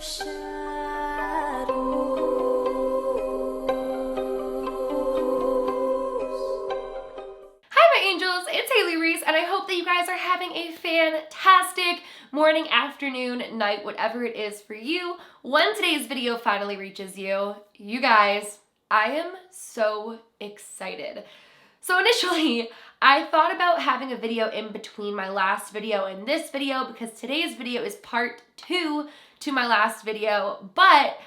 Angels, it's Hailey, Reese, and I hope that you guys are having a fantastic morning, afternoon, night, whatever it is for you. When today's video finally reaches you, you guys, I am so excited. So initially, I thought about having a video in between my last video and this video because today's video is part 2 to my last video, but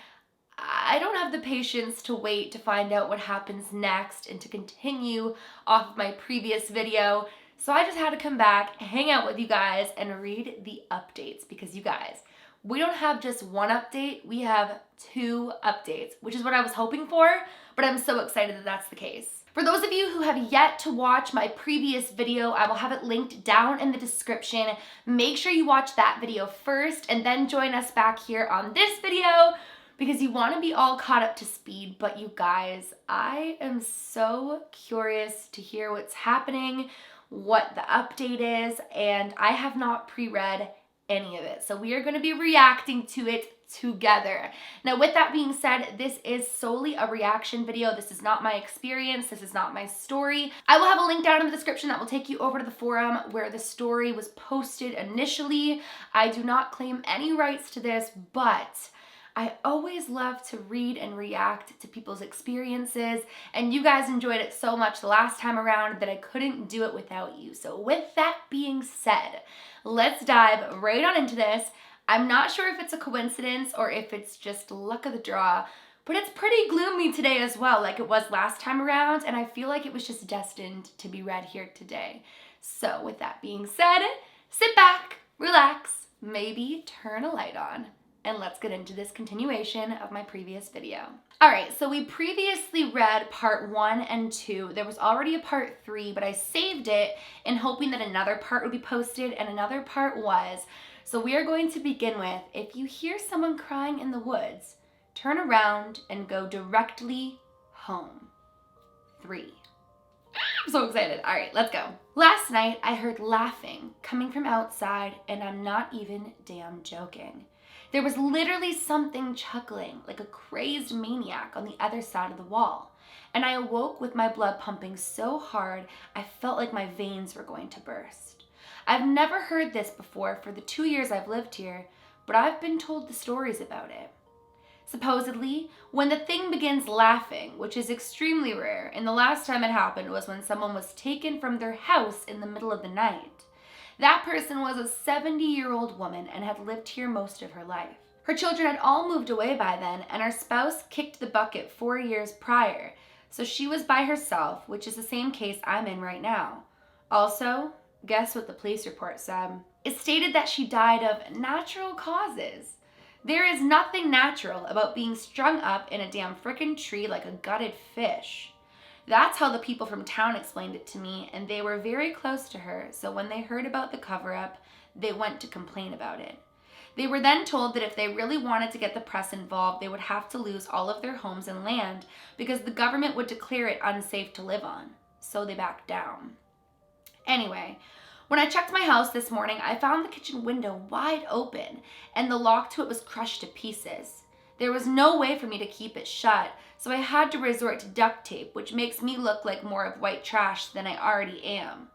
I don't have the patience to wait to find out what happens next and to continue off of my previous video. So I just had to come back, hang out with you guys, and read the updates because you guys, we don't have just one update, we have 2 updates, which is what I was hoping for, but I'm so excited that that's the case. For those of you who have yet to watch my previous video, I will have it linked down in the description. Make sure you watch that video first and then join us back here on this video, because you want to be all caught up to speed. But you guys, I am so curious to hear what's happening, what the update is, and I have not pre-read any of it. So we are going to be reacting to it together. Now, with that being said, this is solely a reaction video. This is not my experience. This is not my story. I will have a link down in the description that will take you over to the forum where the story was posted initially. I do not claim any rights to this, but I always love to read and react to people's experiences, and you guys enjoyed it so much the last time around that I couldn't do it without you. So with that being said, let's dive right on into this. I'm not sure if it's a coincidence or if it's just luck of the draw, but it's pretty gloomy today as well, like it was last time around, and I feel like it was just destined to be read here today. So with that being said, sit back, relax, maybe turn a light on, and let's get into this continuation of my previous video. All right, so we previously read part 1 and 2. There was already a part 3, but I saved it in hoping that another part would be posted, and another part was. So we are going to begin with, if you hear someone crying in the woods, turn around and go directly home. 3. I'm so excited. All right, let's go. Last night, I heard laughing coming from outside, and I'm not even damn joking. There was literally something chuckling like a crazed maniac on the other side of the wall, and I awoke with my blood pumping so hard I felt like my veins were going to burst. I've never heard this before for the 2 years I've lived here, but I've been told the stories about it. Supposedly, when the thing begins laughing, which is extremely rare, and the last time it happened was when someone was taken from their house in the middle of the night. That person was a 70-year-old woman and had lived here most of her life. Her children had all moved away by then, and her spouse kicked the bucket 4 years prior, so she was by herself, which is the same case I'm in right now. Also, guess what the police report said? It stated that she died of natural causes. There is nothing natural about being strung up in a damn frickin' tree like a gutted fish. That's how the people from town explained it to me, and they were very close to her, so when they heard about the cover-up, they went to complain about it. They were then told that if they really wanted to get the press involved, they would have to lose all of their homes and land because the government would declare it unsafe to live on. So they backed down. Anyway, when I checked my house this morning, I found the kitchen window wide open, and the lock to it was crushed to pieces. There was no way for me to keep it shut, so I had to resort to duct tape, which makes me look like more of white trash than I already am.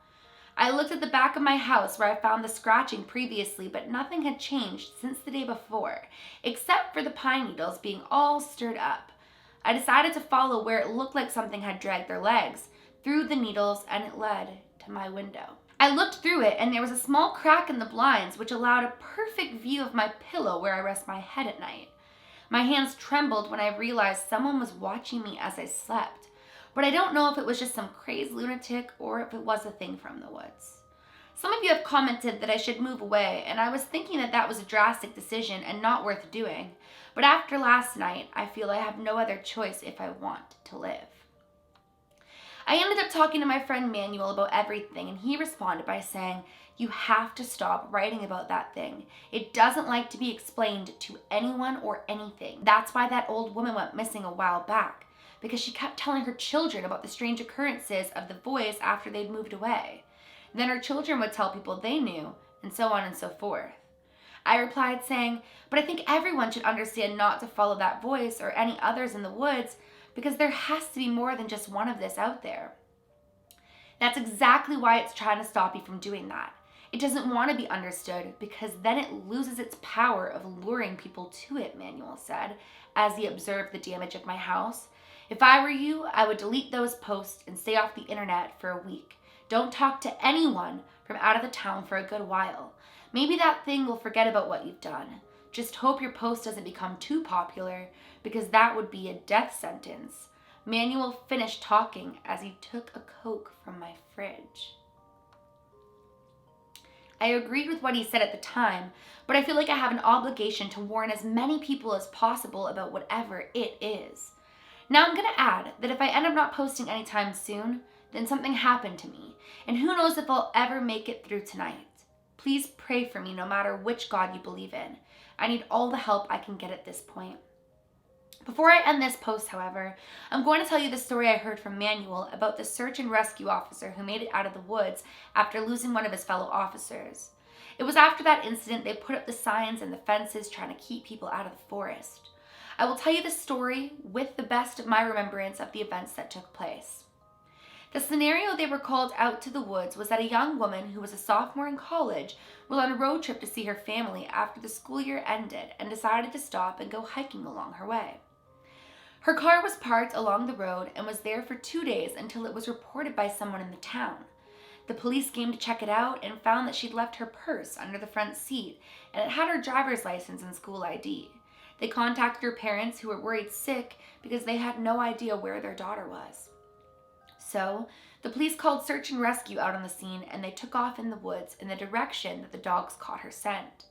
I looked at the back of my house where I found the scratching previously, but nothing had changed since the day before, except for the pine needles being all stirred up. I decided to follow where it looked like something had dragged their legs through the needles, and it led to my window. I looked through it, and there was a small crack in the blinds, which allowed a perfect view of my pillow where I rest my head at night. My hands trembled when I realized someone was watching me as I slept, but I don't know if it was just some crazed lunatic or if it was a thing from the woods. Some of you have commented that I should move away, and I was thinking that that was a drastic decision and not worth doing, but after last night, I feel I have no other choice if I want to live. I ended up talking to my friend Manuel about everything, and he responded by saying, "You have to stop writing about that thing. It doesn't like to be explained to anyone or anything. That's why that old woman went missing a while back, because she kept telling her children about the strange occurrences of the voice after they'd moved away. Then her children would tell people they knew, and so on and so forth. I replied saying, "But I think everyone should understand not to follow that voice or any others in the woods because there has to be more than just one of this out there." That's exactly why it's trying to stop you from doing that. It doesn't want to be understood because then it loses its power of luring people to it, Manuel said, as he observed the damage of my house. "If I were you, I would delete those posts and stay off the internet for a week. Don't talk to anyone from out of the town for a good while. Maybe that thing will forget about what you've done. Just hope your post doesn't become too popular because that would be a death sentence." Manuel finished talking as he took a Coke from my fridge. I agreed with what he said at the time, but I feel like I have an obligation to warn as many people as possible about whatever it is. Now I'm going to add that if I end up not posting anytime soon, then something happened to me, and who knows if I'll ever make it through tonight. Please pray for me no matter which God you believe in. I need all the help I can get at this point. Before I end this post, however, I'm going to tell you the story I heard from Manuel about the search and rescue officer who made it out of the woods after losing one of his fellow officers. It was after that incident they put up the signs and the fences trying to keep people out of the forest. I will tell you the story with the best of my remembrance of the events that took place. The scenario they were called out to the woods was that a young woman who was a sophomore in college was on a road trip to see her family after the school year ended and decided to stop and go hiking along her way. Her car was parked along the road and was there for 2 days until it was reported by someone in the town. The police came to check it out and found that she'd left her purse under the front seat and it had her driver's license and school ID. They contacted her parents who were worried sick because they had no idea where their daughter was. So, the police called search and rescue out on the scene and they took off in the woods in the direction that the dogs caught her scent.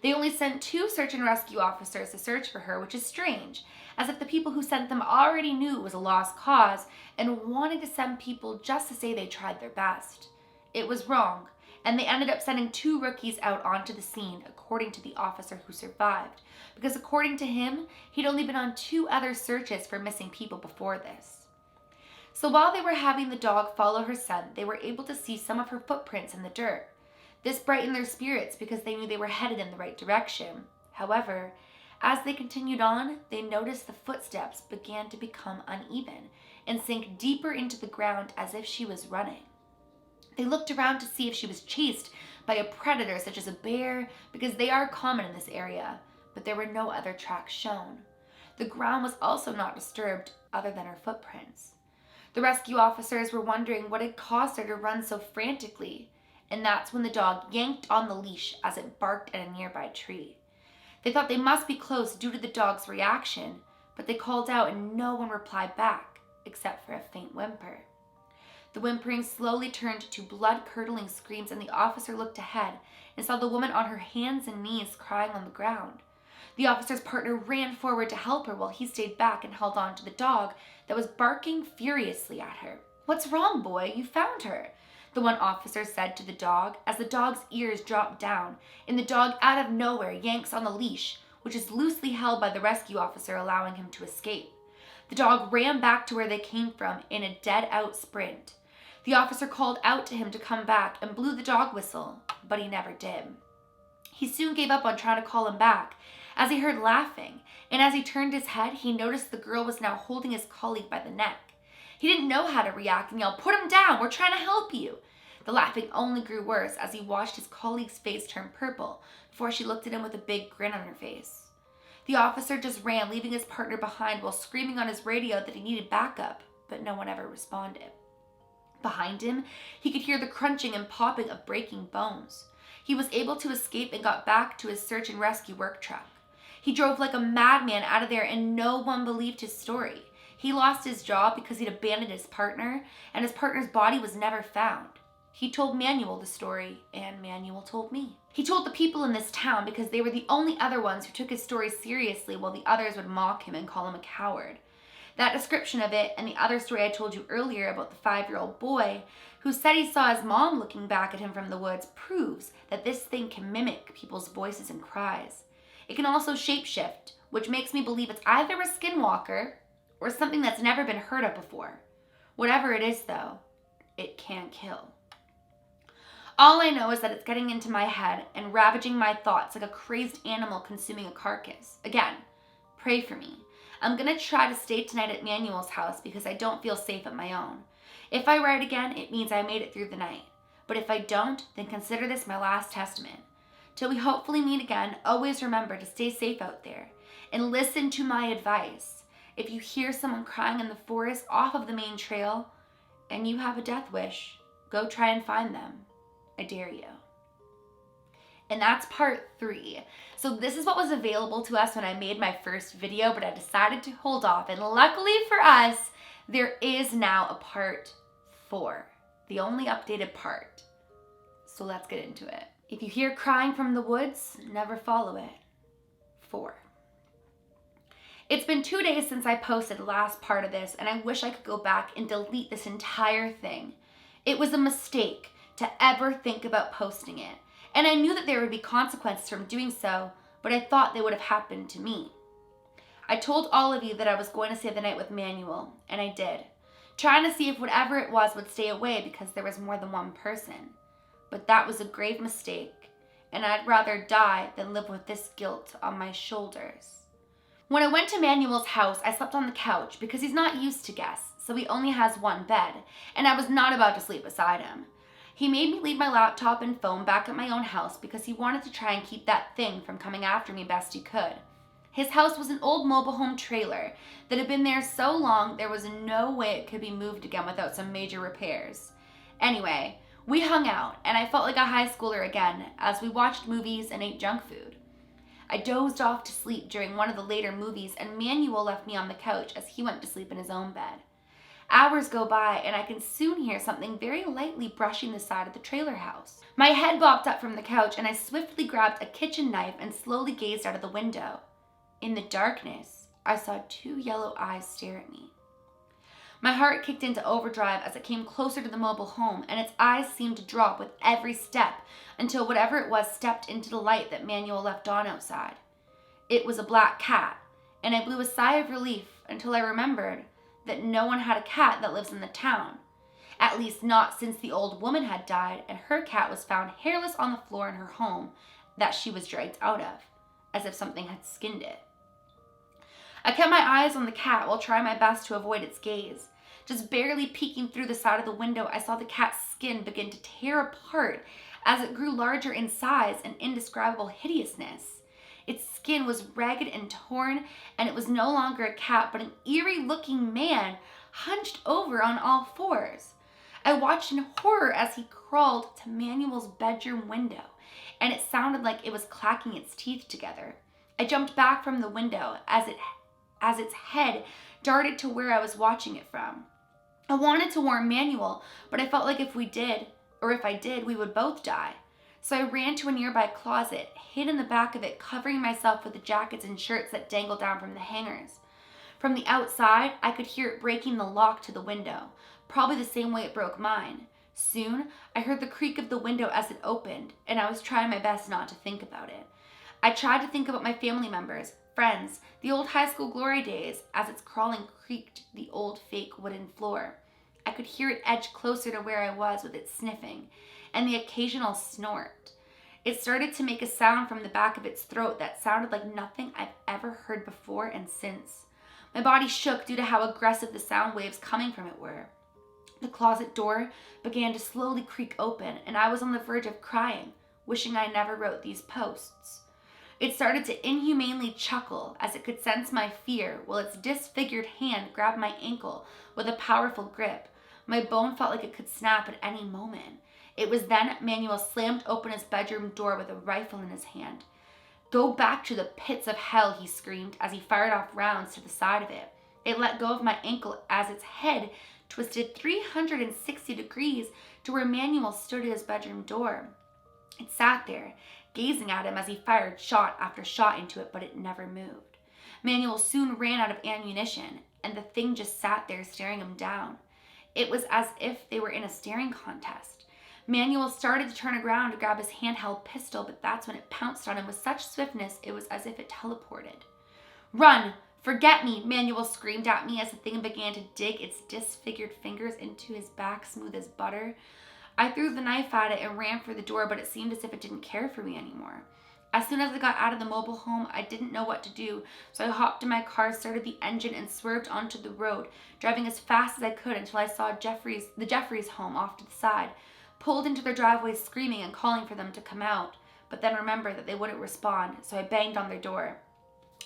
They only sent 2 search and rescue officers to search for her, which is strange, as if the people who sent them already knew it was a lost cause and wanted to send people just to say they tried their best. It was wrong, and they ended up sending 2 rookies out onto the scene, according to the officer who survived, because according to him, he'd only been on 2 other searches for missing people before this. So while they were having the dog follow her scent, they were able to see some of her footprints in the dirt. This brightened their spirits because they knew they were headed in the right direction. However, as they continued on, they noticed the footsteps began to become uneven and sink deeper into the ground as if she was running. They looked around to see if she was chased by a predator such as a bear because they are common in this area, but there were no other tracks shown. The ground was also not disturbed other than her footprints. The rescue officers were wondering what had caused her to run so frantically, and that's when the dog yanked on the leash as it barked at a nearby tree. They thought they must be close due to the dog's reaction, but they called out and no one replied back, except for a faint whimper. The whimpering slowly turned to blood-curdling screams, and the officer looked ahead and saw the woman on her hands and knees crying on the ground. The officer's partner ran forward to help her while he stayed back and held on to the dog that was barking furiously at her. "What's wrong, boy? You found her," the one officer said to the dog as the dog's ears dropped down and the dog out of nowhere yanks on the leash, which is loosely held by the rescue officer, allowing him to escape. The dog ran back to where they came from in a dead-out sprint. The officer called out to him to come back and blew the dog whistle, but he never did. He soon gave up on trying to call him back as he heard laughing, and as he turned his head, he noticed the girl was now holding his colleague by the neck. He didn't know how to react and yelled, "Put him down, we're trying to help you." The laughing only grew worse as he watched his colleague's face turn purple before she looked at him with a big grin on her face. The officer just ran, leaving his partner behind while screaming on his radio that he needed backup, but no one ever responded. Behind him, he could hear the crunching and popping of breaking bones. He was able to escape and got back to his search and rescue work truck. He drove like a madman out of there and no one believed his story. He lost his job because he'd abandoned his partner, and his partner's body was never found. He told Manuel the story, and Manuel told me. He told the people in this town because they were the only other ones who took his story seriously while the others would mock him and call him a coward. That description of it and the other story I told you earlier about the 5-year-old boy who said he saw his mom looking back at him from the woods proves that this thing can mimic people's voices and cries. It can also shapeshift, which makes me believe it's either a skinwalker or something that's never been heard of before. Whatever it is, though, it can kill. All I know is that it's getting into my head and ravaging my thoughts like a crazed animal consuming a carcass. Again, pray for me. I'm going to try to stay tonight at Manuel's house because I don't feel safe at my own. If I ride again, it means I made it through the night. But if I don't, then consider this my last testament. Till we hopefully meet again, always remember to stay safe out there. And listen to my advice. If you hear someone crying in the forest off of the main trail, and you have a death wish, go try and find them. I dare you. And that's part 3. So this is what was available to us when I made my first video, but I decided to hold off. And luckily for us, there is now a part 4, the only updated part. So let's get into it. If you hear crying from the woods, never follow it. 4. It's been 2 days since I posted the last part of this, and I wish I could go back and delete this entire thing. It was a mistake to ever think about posting it, and I knew that there would be consequences from doing so, but I thought they would have happened to me. I told all of you that I was going to stay the night with Manuel, and I did, trying to see if whatever it was would stay away because there was more than one person. But that was a grave mistake, and I'd rather die than live with this guilt on my shoulders. When I went to Manuel's house, I slept on the couch because he's not used to guests, so he only has one bed, and I was not about to sleep beside him. He made me leave my laptop and phone back at my own house because he wanted to try and keep that thing from coming after me best he could. His house was an old mobile home trailer that had been there so long there was no way it could be moved again without some major repairs. Anyway, we hung out, and I felt like a high schooler again as we watched movies and ate junk food. I dozed off to sleep during one of the later movies, and Manuel left me on the couch as he went to sleep in his own bed. Hours go by, and I can soon hear something very lightly brushing the side of the trailer house. My head bobbed up from the couch, and I swiftly grabbed a kitchen knife and slowly gazed out of the window. In the darkness, I saw 2 yellow eyes stare at me. My heart kicked into overdrive as it came closer to the mobile home, and its eyes seemed to drop with every step until whatever it was stepped into the light that Manuel left on outside. It was a black cat, and I blew a sigh of relief until I remembered that no one had a cat that lives in the town. At least not since the old woman had died and her cat was found hairless on the floor in her home that she was dragged out of, as if something had skinned it. I kept my eyes on the cat while trying my best to avoid its gaze. Just barely peeking through the side of the window, I saw the cat's skin begin to tear apart as it grew larger in size and indescribable hideousness. Its skin was ragged and torn, and it was no longer a cat but an eerie-looking man hunched over on all fours. I watched in horror as he crawled to Manuel's bedroom window, and it sounded like it was clacking its teeth together. I jumped back from the window as its head darted to where I was watching it from. I wanted to warn Manuel, but I felt like if I did, we would both die. So I ran to a nearby closet, hid in the back of it, covering myself with the jackets and shirts that dangled down from the hangers. From the outside, I could hear it breaking the lock to the window, probably the same way it broke mine. Soon, I heard the creak of the window as it opened, and I was trying my best not to think about it. I tried to think about my family members, friends, the old high school glory days, as its crawling creaked the old fake wooden floor. I could hear it edge closer to where I was with its sniffing, and the occasional snort. It started to make a sound from the back of its throat that sounded like nothing I've ever heard before and since. My body shook due to how aggressive the sound waves coming from it were. The closet door began to slowly creak open, and I was on the verge of crying, wishing I never wrote these posts. It started to inhumanely chuckle as it could sense my fear while its disfigured hand grabbed my ankle with a powerful grip. My bone felt like it could snap at any moment. It was then Manuel slammed open his bedroom door with a rifle in his hand. "Go back to the pits of hell," he screamed as he fired off rounds to the side of it. It let go of my ankle as its head twisted 360 degrees to where Manuel stood at his bedroom door. It sat there, gazing at him as he fired shot after shot into it, but it never moved. Manuel soon ran out of ammunition, and the thing just sat there staring him down. It was as if they were in a staring contest. Manuel started to turn around to grab his handheld pistol, but that's when it pounced on him with such swiftness it was as if it teleported. "Run! Forget me!" Manuel screamed at me as the thing began to dig its disfigured fingers into his back smooth as butter. I threw the knife at it and ran for the door, but it seemed as if it didn't care for me anymore. As soon as I got out of the mobile home, I didn't know what to do, so I hopped in my car, started the engine, and swerved onto the road, driving as fast as I could until I saw the Jeffries home off to the side. Pulled into their driveway screaming and calling for them to come out, but then remembered that they wouldn't respond, so I banged on their door.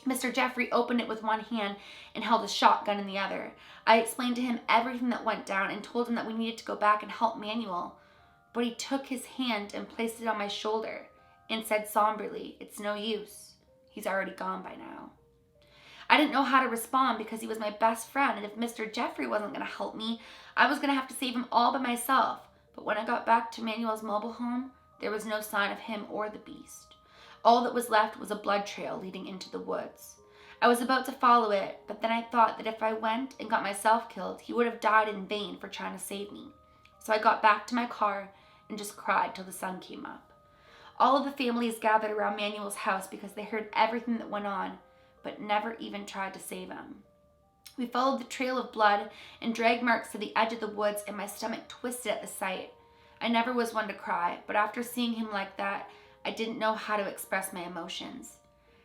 Mr. Jeffrey opened it with one hand and held a shotgun in the other. I explained to him everything that went down and told him that we needed to go back and help Manuel, but he took his hand and placed it on my shoulder and said somberly, "It's no use. He's already gone by now." I didn't know how to respond because he was my best friend, and if Mr. Jeffrey wasn't going to help me, I was going to have to save him all by myself. But when I got back to Manuel's mobile home, there was no sign of him or the beast. All that was left was a blood trail leading into the woods. I was about to follow it, but then I thought that if I went and got myself killed, he would have died in vain for trying to save me. So I got back to my car and just cried till the sun came up. All of the families gathered around Manuel's house because they heard everything that went on, but never even tried to save him. We followed the trail of blood and drag marks to the edge of the woods, and my stomach twisted at the sight. I never was one to cry, but after seeing him like that, I didn't know how to express my emotions.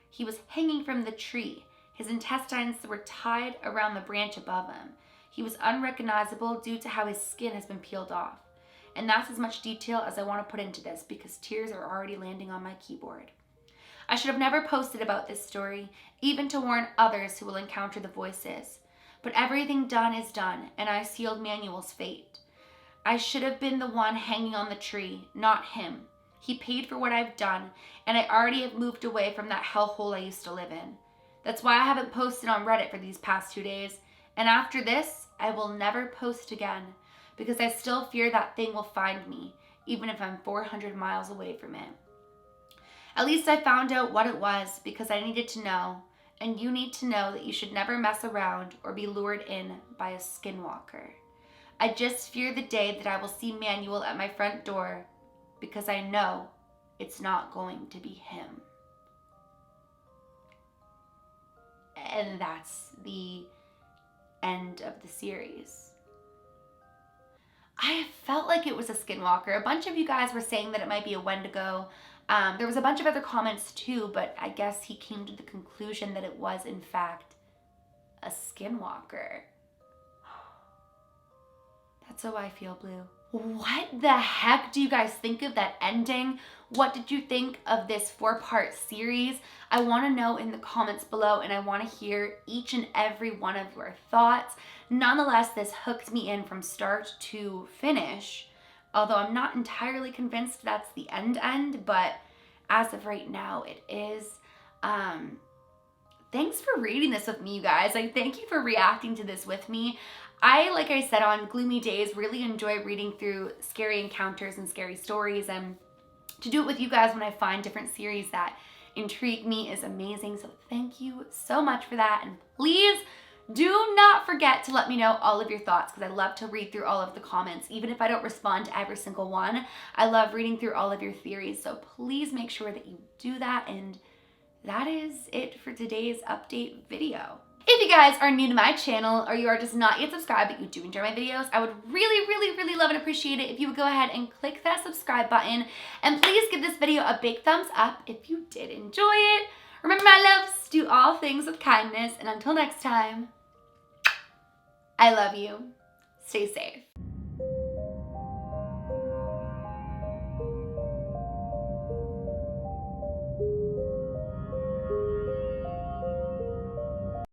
He was hanging from the tree. His intestines were tied around the branch above him. He was unrecognizable due to how his skin has been peeled off. And that's as much detail as I want to put into this because tears are already landing on my keyboard. I should have never posted about this story, even to warn others who will encounter the voices. But everything done is done, and I sealed Manuel's fate. I should have been the one hanging on the tree, not him. He paid for what I've done, and I already have moved away from that hellhole I used to live in. That's why I haven't posted on Reddit for these past 2 days, and after this, I will never post again, because I still fear that thing will find me, even if I'm 400 miles away from it. At least I found out what it was because I needed to know, and you need to know that you should never mess around or be lured in by a skinwalker. I just fear the day that I will see Manuel at my front door because I know it's not going to be him. And that's the end of the series. I felt like it was a skinwalker. A bunch of you guys were saying that it might be a Wendigo. There was a bunch of other comments too, but I guess he came to the conclusion that it was in fact a skinwalker. That's how I feel, Blue. What the heck do you guys think of that ending? What did you think of this 4-part series? I want to know in the comments below, and I want to hear each and every one of your thoughts. Nonetheless, this hooked me in from start to finish, although I'm not entirely convinced that's the end, but as of right now, it is. Thanks for reading this with me, you guys. Like, thank you for reacting to this with me. Like I said, on gloomy days, really enjoy reading through scary encounters and scary stories, and to do it with you guys when I find different series that intrigue me is amazing. So thank you so much for that, and please do not forget to let me know all of your thoughts because I love to read through all of the comments. Even if I don't respond to every single one, I love reading through all of your theories. So please make sure that you do that, and that is it for today's update video. If you guys are new to my channel or you are just not yet subscribed but you do enjoy my videos, I would really love and appreciate it if you would go ahead and click that subscribe button, and please give this video a big thumbs up if you did enjoy it. Remember, my loves, do all things with kindness, and until next time, I love you. Stay safe.